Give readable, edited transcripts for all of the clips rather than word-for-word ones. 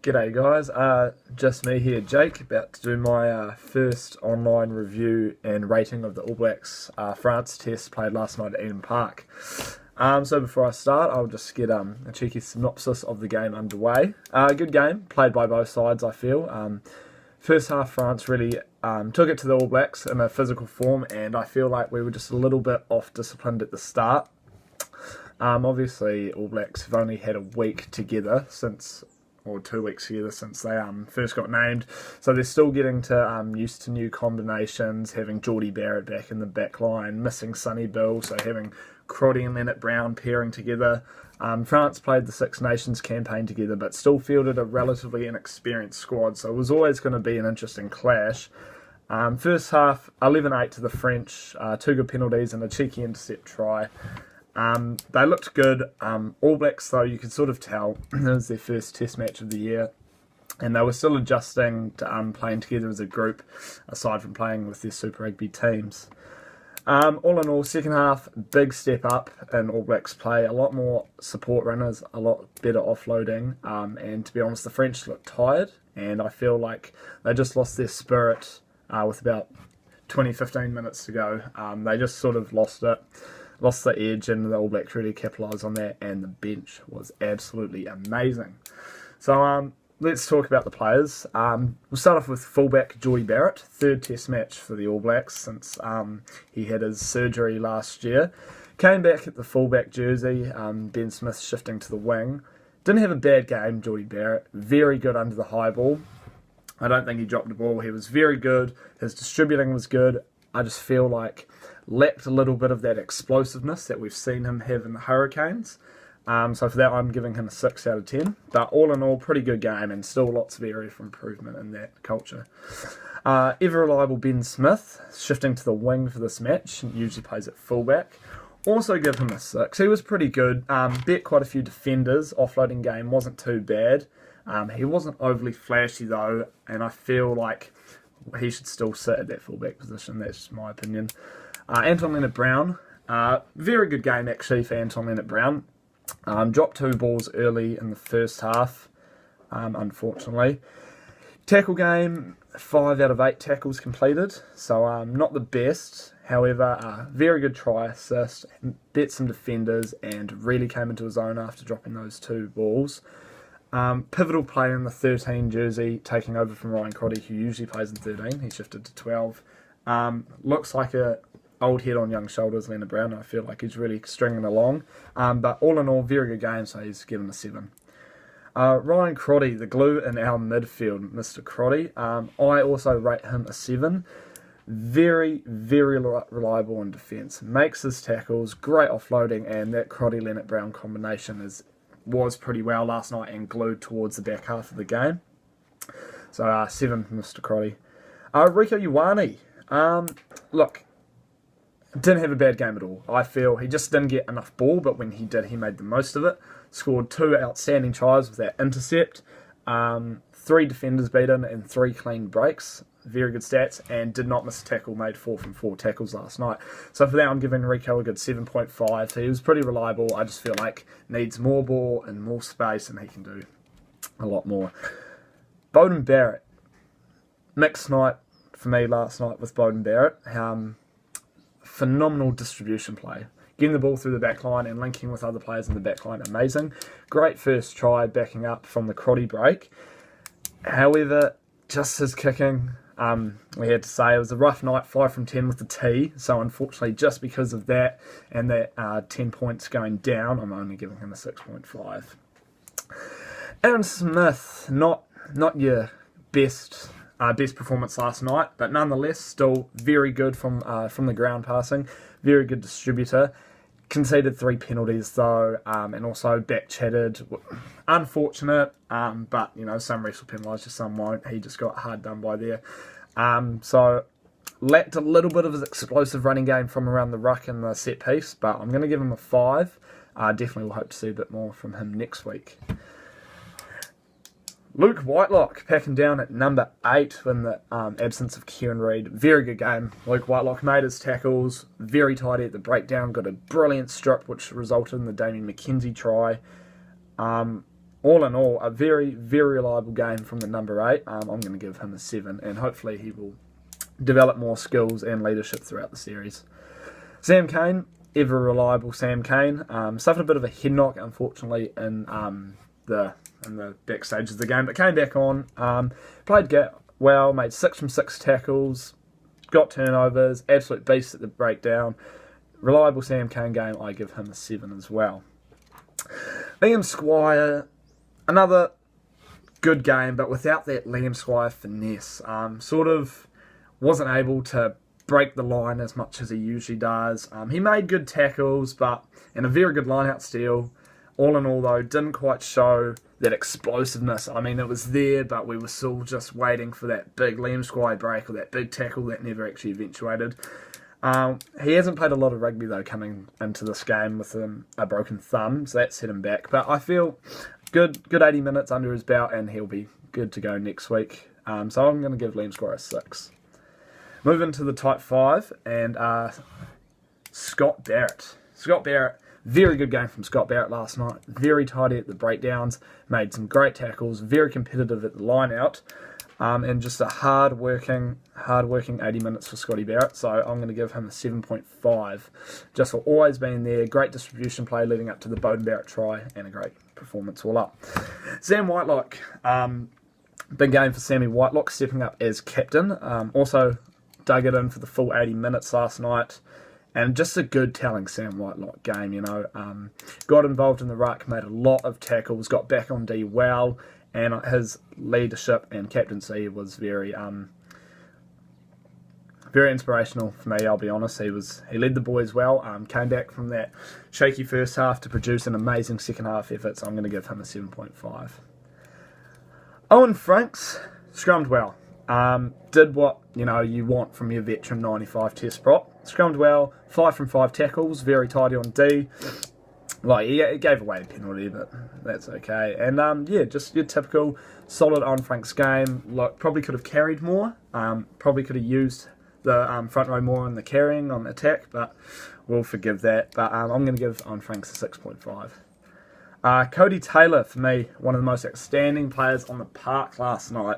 G'day guys, just me here, Jake, about to do my first online review and rating of the All Blacks France test played last night at Eden Park. So before I start, I'll just get a cheeky synopsis of the game underway. Good game, played by both sides I feel. First half France really took it to the All Blacks in a physical form, and I feel like we were just a little bit off disciplined at the start. Obviously All Blacks have only had a week together or 2 weeks together since they first got named. So they're still getting to used to new combinations, having Jordie Barrett back in the back line, missing Sonny Bill, so having Crotty and Leonard Brown pairing together. France played the Six Nations campaign together, but still fielded a relatively inexperienced squad, so it was always going to be an interesting clash. First half, 11-8 to the French, 2 good penalties and a cheeky intercept try. They looked good. All Blacks, though, you could sort of tell it was their first test match of the year, and they were still adjusting to playing together as a group, aside from playing with their Super Rugby teams. All in all, second half, big step up in All Blacks play, a lot more support runners, a lot better offloading, and to be honest, the French looked tired, and I feel like they just lost their spirit with about 20-15 minutes to go. They just sort of lost the edge, and the All Blacks really capitalised on that, and the bench was absolutely amazing. So let's talk about the players. We'll start off with fullback Jordie Barrett, third test match for the All Blacks since he had his surgery last year. Came back at the fullback jersey, Ben Smith shifting to the wing. Didn't have a bad game, Jordie Barrett. Very good under the high ball. I don't think he dropped the ball. He was very good. His distributing was good. I just feel like lacked a little bit of that explosiveness that we've seen him have in the Hurricanes. So for that, I'm giving him a 6 out of 10. But all in all, pretty good game, and still lots of area for improvement in that culture. Ever reliable Ben Smith, shifting to the wing for this match, usually plays at fullback. Also give him a 6. He was pretty good. Bet quite a few defenders. Offloading game wasn't too bad. He wasn't overly flashy though, and I feel like he should still sit at that fullback position. That's just my opinion. Anton Lienert-Brown, very good game actually for Anton Lienert-Brown. Dropped 2 balls early in the first half, unfortunately. Tackle game, 5 out of 8 tackles completed, so not the best. However, very good try assist, bet some defenders, and really came into his own after dropping those 2 balls. Pivotal play in the 13 jersey, taking over from Ryan Crotty, who usually plays in 13. He shifted to 12. Looks like a old head on young shoulders, Lienert-Brown. I feel like he's really stringing along. But all in all, very good game, so he's given a 7. Ryan Crotty, the glue in our midfield, Mr. Crotty. I also rate him a 7. Very, very reliable in defence. Makes his tackles, great offloading, and that Crotty-Lienert-Brown combination was pretty well last night and glued towards the back half of the game. So 7 for Mr. Crotty. Rieko Ioane. Look, didn't have a bad game at all. I feel he just didn't get enough ball, but when he did, he made the most of it. Scored 2 outstanding tries with that intercept. 3 defenders beaten and 3 clean breaks. Very good stats, and did not miss a tackle, made 4 from 4 tackles last night. So for that, I'm giving Rieko a good 7.5. He was pretty reliable. I just feel like needs more ball and more space, and he can do a lot more. Beauden Barrett. Mixed night for me last night with Beauden Barrett. Phenomenal distribution play. Getting the ball through the back line and linking with other players in the back line, amazing. Great first try, backing up from the Crotty break. However, just his kicking, we had to say it was a rough night, 5 from 10 with the T. So unfortunately, just because of that and that 10 points going down, I'm only giving him a 6.5. Aaron Smith, not your best performance last night, but nonetheless still very good from the ground passing, very good distributor. Conceded 3 penalties though, and also back chatted. Unfortunate, but some refs will penalise you, some won't. He just got hard done by there. So lacked a little bit of his explosive running game from around the ruck and the set piece, but I'm going to give him a 5. Definitely will hope to see a bit more from him next week. Luke Whitelock packing down at number 8 in the absence of Kieran Reid. Very good game. Luke Whitelock made his tackles, very tidy at the breakdown, got a brilliant strip which resulted in the Damien McKenzie try. all in all, a very, very reliable game from the number 8. I'm going to give him a 7, and hopefully he will develop more skills and leadership throughout the series. Sam Cane, ever reliable Sam Cane, suffered a bit of a head knock, unfortunately, in the back stages of the game, but came back on, played well, made 6 from 6 tackles, got turnovers, absolute beast at the breakdown. Reliable Sam Cane game, I give him a 7 as well. Liam Squire, another good game, but without that Liam Squire finesse. Sort of wasn't able to break the line as much as he usually does. He made good tackles, and a very good line-out steal. All in all, though, didn't quite show that explosiveness. I mean, it was there, but we were still just waiting for that big Liam Squire break or that big tackle that never actually eventuated. He hasn't played a lot of rugby, though, coming into this game with a broken thumb, so that set him back. But I feel good 80 minutes under his belt, and he'll be good to go next week. So I'm going to give Liam Squire a 6. Moving to the Type 5, and Scott Barrett. Scott Barrett, very good game from Scott Barrett last night. Very tidy at the breakdowns, made some great tackles, very competitive at the line-out. And just a hard-working 80 minutes for Scotty Barrett, so I'm going to give him a 7.5. Just for always being there, great distribution play leading up to the Beauden Barrett try, and a great performance all up. Sam Whitelock, big game for Sammy Whitelock, stepping up as captain. Also dug it in for the full 80 minutes last night, and just a good telling Sam Whitelock game, you know. Got involved in the ruck, made a lot of tackles, got back on D well, and his leadership and captaincy was very inspirational for me, I'll be honest. He led the boys well, came back from that shaky first half to produce an amazing second half effort, so I'm going to give him a 7.5. Owen Franks scrummed well. Did what you want from your veteran 95 test prop. Scrummed well, 5 from 5 tackles, very tidy on D. He gave away a penalty, but that's okay. And just your typical solid Owen Franks game. Probably could have carried more. Probably could have used the front row more in the carrying on attack, but we'll forgive that. But I'm going to give Owen Franks a 6.5. Cody Taylor, for me, one of the most outstanding players on the park last night.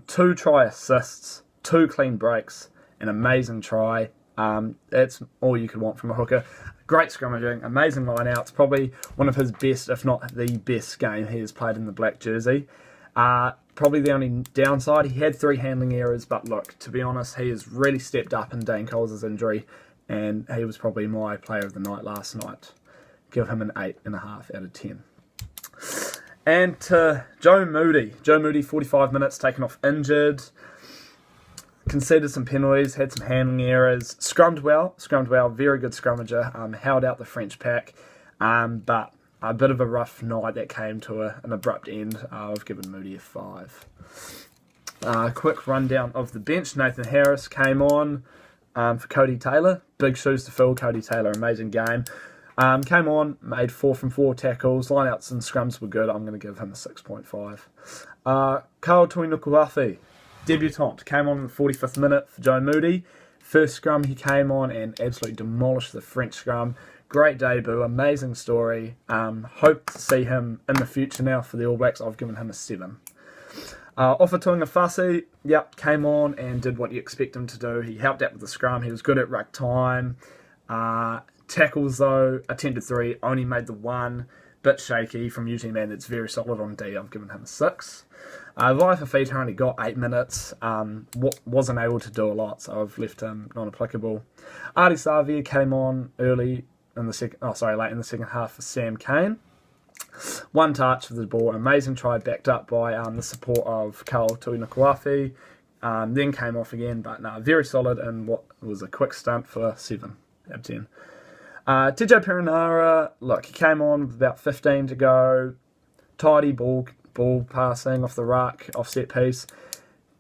2 try assists, 2 clean breaks, an amazing try. That's all you could want from a hooker. Great scrummaging, amazing line-outs, probably one of his best, if not the best game he has played in the black jersey. Probably the only downside, he had 3 handling errors, but look, to be honest, he has really stepped up in Dane Coles' injury, and he was probably my player of the night last night. Give him an 8.5 out of 10. And to Joe Moody. Joe Moody, 45 minutes, taken off injured. Conceded some penalties, had some handling errors. Scrummed well, very good scrummager. Held out the French pack, but a bit of a rough night that came to an abrupt end. I've given Moody a 5. Quick rundown of the bench. Nathan Harris came on for Cody Taylor. Big shoes to fill, Cody Taylor, amazing game. Came on, made 4 from 4 tackles. Lineouts and scrums were good. I'm going to give him a 6.5. Carl Tuinukuafi, debutant, came on in the 45th minute for Joe Moody. First scrum he came on and absolutely demolished the French scrum. Great debut, amazing story. Hope to see him in the future now for the All Blacks. I've given him a 7. Ofa Tuingafasi, came on and did what you expect him to do. He helped out with the scrum. He was good at ruck time. Tackles though, attempted 3, only made the 1. Bit shaky from usually a man that's very solid on D. I've given him a 6. Vai Fafita only got 8 minutes, wasn't able to do a lot, so I've left him non-applicable. Artie Savia came on late in the second half for Sam Cane. 1 touch of the ball, amazing try, backed up by the support of Carl Tuinukuafi. Then came off again, but very solid in what was a quick stunt for 7 out of 10. Tijo Perenara, he came on with about 15 to go. Tidy ball passing off the ruck, off set piece.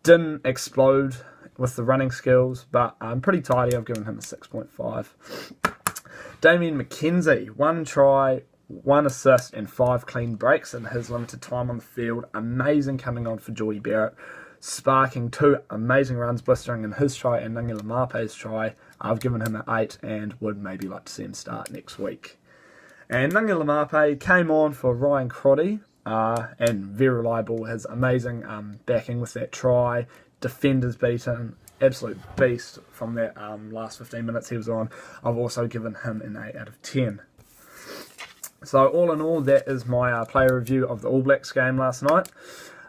Didn't explode with the running skills, but pretty tidy. I've given him a 6.5. Damien McKenzie, 1 try, 1 assist and 5 clean breaks in his limited time on the field. Amazing coming on for Geordie Barrett. Sparking 2 amazing runs, blistering in his try and Nangila Mape's try. I've given him an 8 and would maybe like to see him start next week. And Nunga Lamape came on for Ryan Crotty, and very reliable. His amazing backing with that try, defenders beaten, absolute beast from that last 15 minutes he was on. I've also given him an 8 out of 10. So all in all, that is my player review of the All Blacks game last night.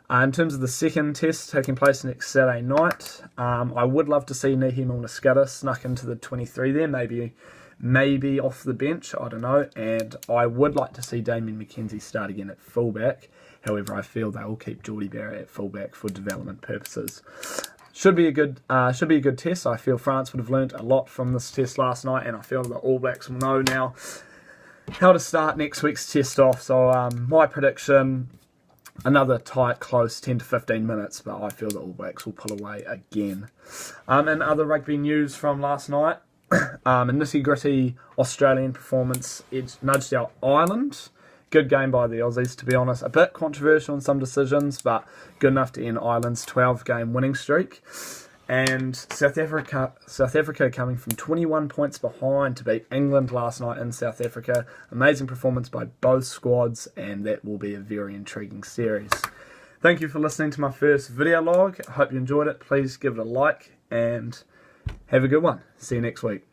In terms of the second test taking place next Saturday night, I would love to see Nihi Milner-Skudder snuck into the 23 there, maybe off the bench, I don't know. And I would like to see Damien McKenzie start again at fullback. However, I feel they will keep Geordie Barrett at fullback for development purposes. Should be a good test. I feel France would have learnt a lot from this test last night, and I feel the All Blacks will know now how to start next week's test off. So my prediction, another tight, close 10 to 15 minutes, but I feel the All Blacks will pull away again. And other rugby news from last night, a nitty-gritty Australian performance nudged out Ireland. Good game by the Aussies, to be honest. A bit controversial in some decisions, but good enough to end Ireland's 12-game winning streak. And South Africa coming from 21 points behind to beat England last night in South Africa. Amazing performance by both squads, and that will be a very intriguing series. Thank you for listening to my first video log. I hope you enjoyed it. Please give it a like and have a good one. See you next week.